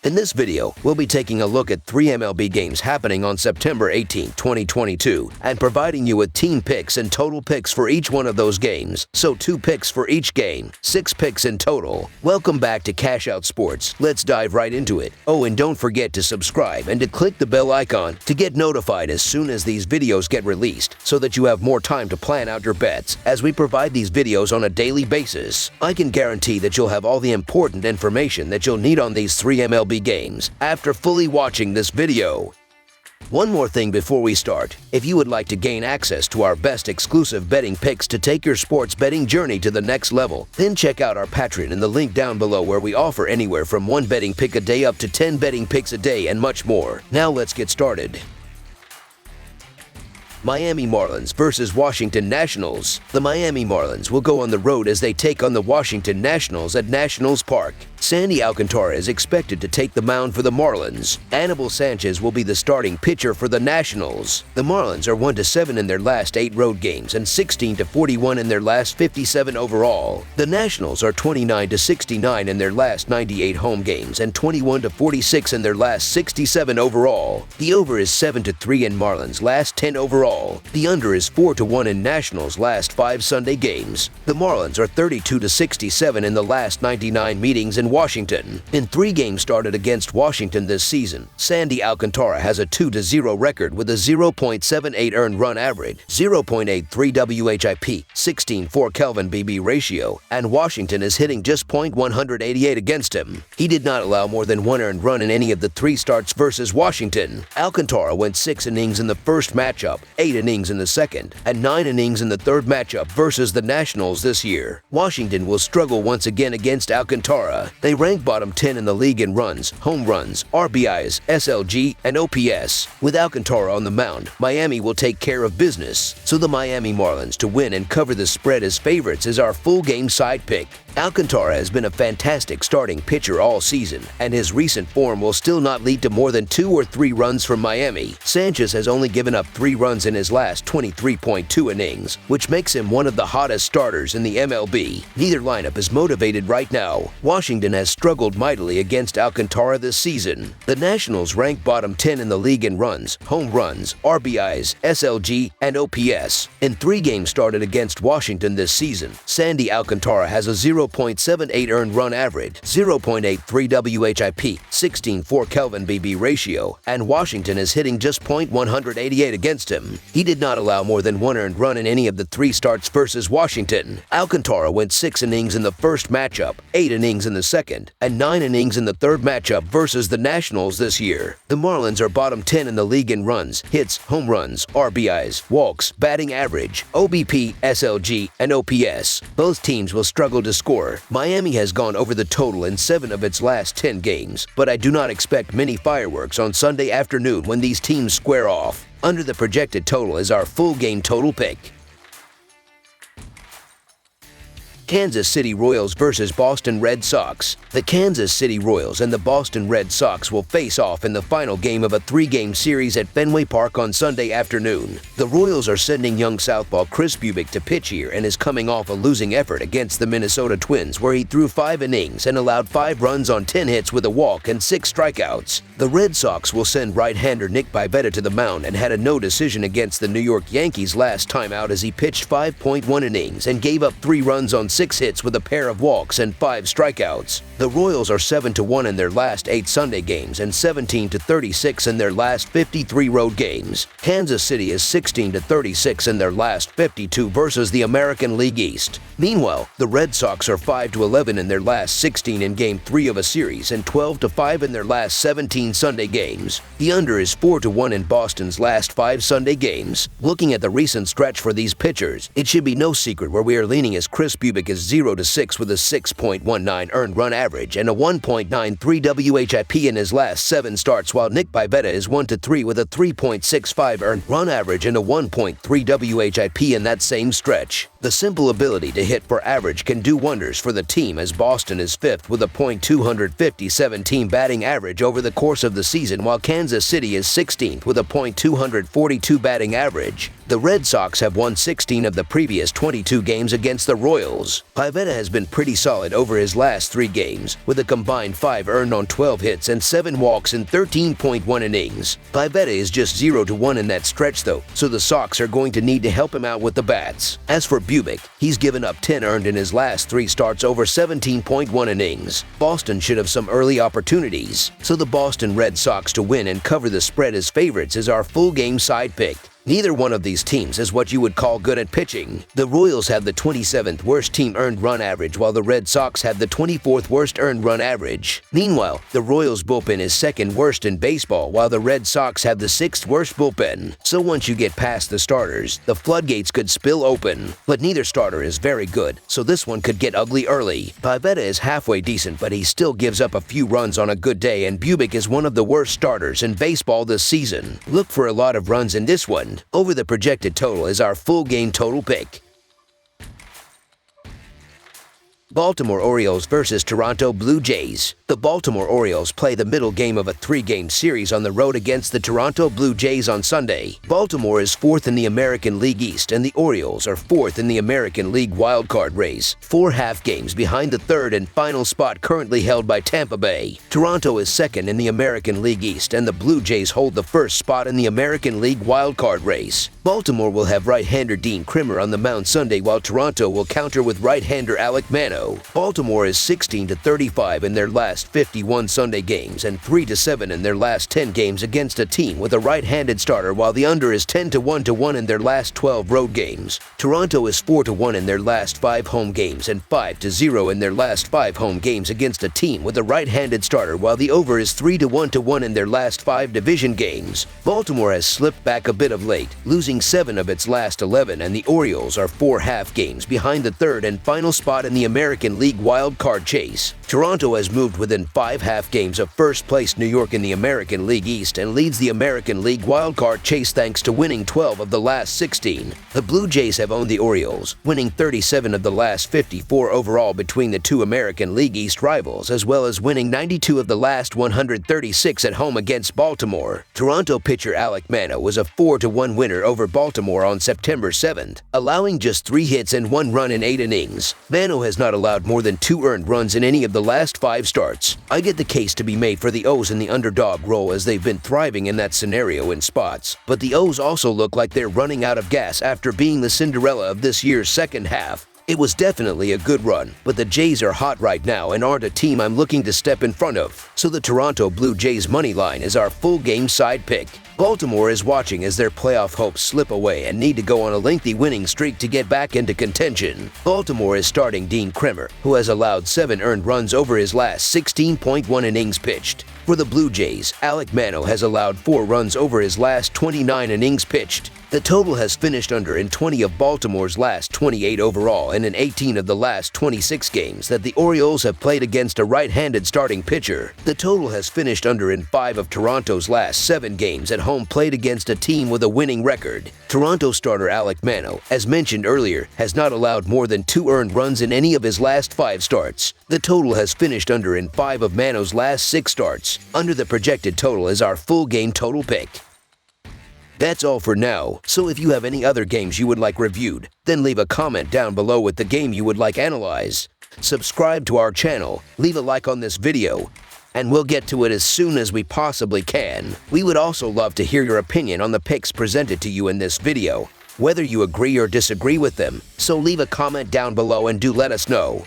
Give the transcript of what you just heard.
In this video, we'll be taking a look at 3 MLB games happening on September 18, 2022, and providing you with team picks and total picks for each one of those games. So 2 picks for each game, 6 picks in total. Welcome back to Cash Out Sports. Let's dive right into it. Oh, and don't forget to subscribe and to click the bell icon to get notified as soon as these videos get released, so that you have more time to plan out your bets as we provide these videos on a daily basis. I can guarantee that you'll have all the important information that you'll need on these 3 MLB games after fully watching this video. One more thing before we start. If you would like to gain access to our best exclusive betting picks to take your sports betting journey to the next level, then check out our Patreon in the link down below, where we offer anywhere from 1 betting pick a day up to 10 betting picks a day and much more. Now let's get started. Miami Marlins versus Washington Nationals. The Miami Marlins will go on the road as they take on the Washington Nationals at Nationals Park. Sandy Alcantara is expected to take the mound for the Marlins. Anibal Sanchez will be the starting pitcher for the Nationals. The Marlins are 1-7 in their last 8 road games and 16-41 in their last 57 overall. The Nationals are 29-69 in their last 98 home games and 21-46 in their last 67 overall. The over is 7-3 in Marlins' last 10 overall. The under is 4-1 in Nationals' last 5 Sunday games. The Marlins are 32-67 in the last 99 meetings in Washington. In 3 games started against Washington this season, Sandy Alcantara has a 2-0 record with a 0.78 earned run average, 0.83 WHIP, 16.4 Kelvin BB ratio, and Washington is hitting just .188 against him. He did not allow more than 1 earned run in any of the 3 starts versus Washington. Alcantara went 6 innings in the first matchup, 8 innings in the second, and 9 innings in the third matchup versus the Nationals this year. Washington will struggle once again against Alcantara. They rank bottom 10 in the league in runs, home runs, RBIs, SLG, and OPS. With Alcantara on the mound, Miami will take care of business, so the Miami Marlins to win and cover the spread as favorites is our full game side pick. Alcantara has been a fantastic starting pitcher all season, and his recent form will still not lead to more than 2 or 3 runs from Miami. Sanchez has only given up 3 runs in his last 23.2 innings, which makes him one of the hottest starters in the MLB. Neither lineup is motivated right now. Washington has struggled mightily against Alcantara this season. The Nationals rank bottom 10 in the league in runs, home runs, RBIs, SLG, and OPS. In 3 games started against Washington this season, Sandy Alcantara has a 0.78 earned run average, 0.83 WHIP, 16.4 Kelvin BB ratio, and Washington is hitting just .188 against him. He did not allow more than 1 earned run in any of the 3 starts versus Washington. Alcantara went 6 innings in the first matchup, 8 innings in the second, and 9 innings in the third matchup versus the Nationals this year. The Marlins are bottom 10 in the league in runs, hits, home runs, RBIs, walks, batting average, OBP, SLG, and OPS. Both teams will struggle to score. Miami has gone over the total in 7 of its last 10 games, but I do not expect many fireworks on Sunday afternoon when these teams square off. Under the projected total is our full game total pick. Kansas City Royals versus Boston Red Sox. The Kansas City Royals and the Boston Red Sox will face off in the final game of a 3-game series at Fenway Park on Sunday afternoon. The Royals are sending young southpaw Chris Bubic to pitch here and is coming off a losing effort against the Minnesota Twins, where he threw 5 innings and allowed 5 runs on 10 hits with a walk and 6 strikeouts. The Red Sox will send right-hander Nick Pivetta to the mound and had a no decision against the New York Yankees last time out, as he pitched 5.1 innings and gave up 3 runs on 6 hits with a pair of walks and 5 strikeouts. The Royals are 7-1 in their last 8 Sunday games and 17-36 in their last 53 road games. Kansas City is 16-36 in their last 52 versus the American League East. Meanwhile, the Red Sox are 5-11 in their last 16 in Game 3 of a series and 12-5 in their last 17 Sunday games. The under is 4-1 in Boston's last 5 Sunday games. Looking at the recent stretch for these pitchers, it should be no secret where we are leaning, as Chris Bubic is 0-6 with a 6.19 earned run average and a 1.93 WHIP in his last 7 starts, while Nick Pivetta is 1-3 with a 3.65 earned run average and a 1.3 WHIP in that same stretch. The simple ability to hit for average can do wonders for the team, as Boston is 5th with a .257 team batting average over the course of the season, while Kansas City is 16th with a .242 batting average. The Red Sox have won 16 of the previous 22 games against the Royals. Pivetta has been pretty solid over his last 3 games, with a combined 5 earned on 12 hits and 7 walks in 13.1 innings. Pivetta is just 0-1 in that stretch though, so the Sox are going to need to help him out with the bats. As for Bubic, he's given up 10 earned in his last 3 starts over 17.1 innings. Boston should have some early opportunities, so the Boston Red Sox to win and cover the spread as favorites is our full game side pick. Neither one of these teams is what you would call good at pitching. The Royals have the 27th worst team earned run average, while the Red Sox have the 24th worst earned run average. Meanwhile, the Royals bullpen is second worst in baseball, while the Red Sox have the 6th worst bullpen. So once you get past the starters, the floodgates could spill open. But neither starter is very good, so this one could get ugly early. Pivetta is halfway decent, but he still gives up a few runs on a good day, and Bubic is one of the worst starters in baseball this season. Look for a lot of runs in this one. Over the projected total is our full game total pick. Baltimore Orioles versus Toronto Blue Jays. The Baltimore Orioles play the middle game of a 3-game series on the road against the Toronto Blue Jays on Sunday. Baltimore is 4th in the American League East, and the Orioles are 4th in the American League wildcard race, 4 half games behind the 3rd and final spot currently held by Tampa Bay. Toronto is 2nd in the American League East, and the Blue Jays hold the 1st spot in the American League wildcard race. Baltimore will have right-hander Dean Kremer on the mound Sunday, while Toronto will counter with right-hander Alek Manoah. Baltimore is 16-35 in their last 51 Sunday games and 3-7 in their last 10 games against a team with a right-handed starter, while the under is 10-1 in their last 12 road games. Toronto is 4-1 in their last 5 home games and 5-0 in their last 5 home games against a team with a right-handed starter, while the over is 3-1 in their last 5 division games. Baltimore has slipped back a bit of late, losing 7 of its last 11, and the Orioles are 4 half games behind the 3rd and final spot in the American League wild card chase. Toronto has moved within 5 half games of first place New York in the American League East and leads the American League wild card chase thanks to winning 12 of the last 16. The Blue Jays have owned the Orioles, winning 37 of the last 54 overall between the 2 American League East rivals, as well as winning 92 of the last 136 at home against Baltimore. Toronto pitcher Alek Manoah was a 4-1 winner over Baltimore on September 7th, allowing just 3 hits and 1 run in 8 innings. Manoah has not allowed more than 2 earned runs in any of the last 5 starts. I get the case to be made for the O's in the underdog role, as they've been thriving in that scenario in spots. But the O's also look like they're running out of gas after being the Cinderella of this year's second half. It was definitely a good run, but the Jays are hot right now and aren't a team I'm looking to step in front of. So the Toronto Blue Jays money line is our full game side pick. Baltimore is watching as their playoff hopes slip away and need to go on a lengthy winning streak to get back into contention. Baltimore is starting Dean Kremer, who has allowed 7 earned runs over his last 16.1 innings pitched. For the Blue Jays, Alek Manoah has allowed 4 runs over his last 29 innings pitched. The total has finished under in 20 of Baltimore's last 28 overall and in 18 of the last 26 games that the Orioles have played against a right-handed starting pitcher. The total has finished under in 5 of Toronto's last 7 games at home played against a team with a winning record. Toronto starter Alek Manoah, as mentioned earlier, has not allowed more than 2 earned runs in any of his last 5 starts. The total has finished under in 5 of Manoah's last 6 starts. Under the projected total is our full game total pick. That's all for now, so if you have any other games you would like reviewed, then leave a comment down below with the game you would like analyzed. Subscribe to our channel, leave a like on this video, and we'll get to it as soon as we possibly can. We would also love to hear your opinion on the picks presented to you in this video, whether you agree or disagree with them, so leave a comment down below and do let us know.